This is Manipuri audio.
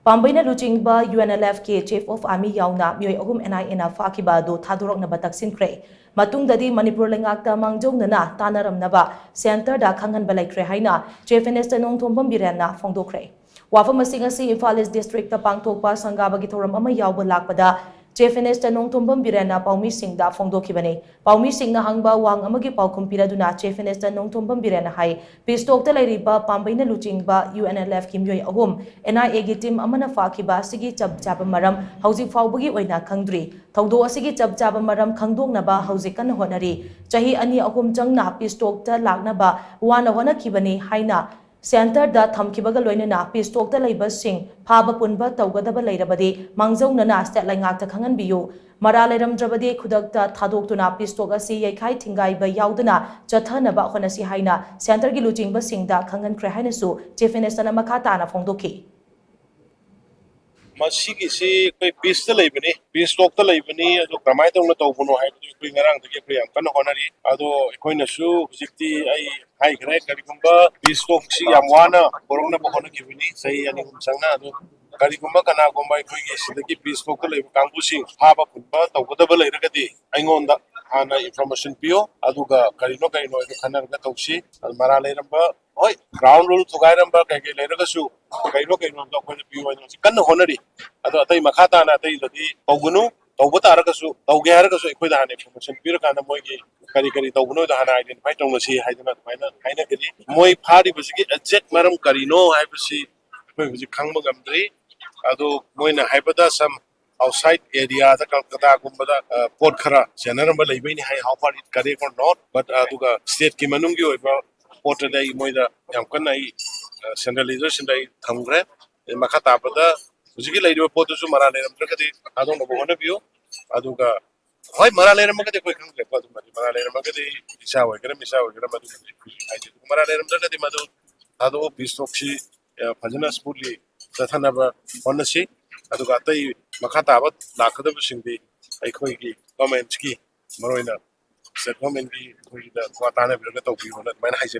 Pambaina Luchingba UNLF ke Chief of Army yauna mioi ahum NIA fakiba adu thadoroknaba taksinkhre matungdadi Manipur lengakta mangjongna tanaramnaba center da khanganba laikhre haina Chief Minister Nongthombam Birenna phongdokhre wafam asing asi Imphal East District ta pangthokpa sangabagi thoram ama yawba lakpada Chief Minister Nongthombam Birenna Paumi Singda phongdokhibani Paumi Singna hangba wang amagi paukhum piraduna Chief Minister Nongthombam Birenna hai pistokta lairiba Pambaina Luchingba UNLF kimyoi ahum NIA gi team amana fakiba sigi chab chaba maram hauzik faubagi oina khangdri thaudo asigi chab chaba maram khangdongnaba hauzik kan honari chahi ani ahum changna pistokta laknaba wana hona khibani haina Center da thamkibaga loinena pistok ta leiba sing phaba punba tawgadaba leirabadi mangjongna stat laingak ta khangan biyu mara leiram drabadi khudakta thadok tuna pistok asi yaikhai thingai ba yauduna chathana ba khonasi haina center gi luchingba singda khangan khre haina su chief minister na makata na phongdoki मसीगिसी कोई पीस त लैबनी पीस स्टॉक त लैबनी अदो क्रमाय तंग तौबनो हाइबदु कोई ngरang दगे कोई अंकन होनरी अदो कोइनसु हुजिक्ति आई हाइ ग्रे करिगुम्बा पीस स्टॉक सी याम वाना बोरंगना बखोन गिबिनी सही अनि संगना अदो करिगुम्बा कना गुम्बा कोइगे सिदगी पीस स्टॉक त लैब कांगुसी हाबा खुनबा तौगदब लैरगदी आइंगोंदा हाना इंफॉर्मेशन पियो अदुगा करिनो करिनो खनरगा तौसी मरा लैरंबा होय ग्राउंड रूल थुगाइरंबा कगे लैरगसु करिनो करिनो द कोइ पियो कन्न होनरी अदो अतै मखाता ना अतै जदि तौगुनु तौब तारगसु तौगे हारगसु अखोइदा हाने इंफॉर्मेशन पिरकाना मोइगी करी करी तौगुनु दा हाना आइडेंटिफाई तौनसी हाइदना माइना हाइना करी मोइ फारि बसिगी एग्जैक्ट मरम करिनो हाइबसी कोइ हुजि खंगब गमद्रि अदो मोइना हाइबदा सम outside area da Kolkata gumbada port khara general leibini hai how far it correct or not but aduga state ki manungi oiba port dai moida yam kana I centralization dai thamgre makata pada hujigi leido port su mara leram tragadi adong no bona bio aduga hoy mara leram magade koi khang lekwa dum mara leram magade isa hoy gra madu ai mara leram tragadi madu ado bisokshi phajana smoothly tathanaba honasi aduga tai makata abat lakadab singdi aikhoigi government ki maroina set government ki khoi da watana bi ga tawbi hona maina haise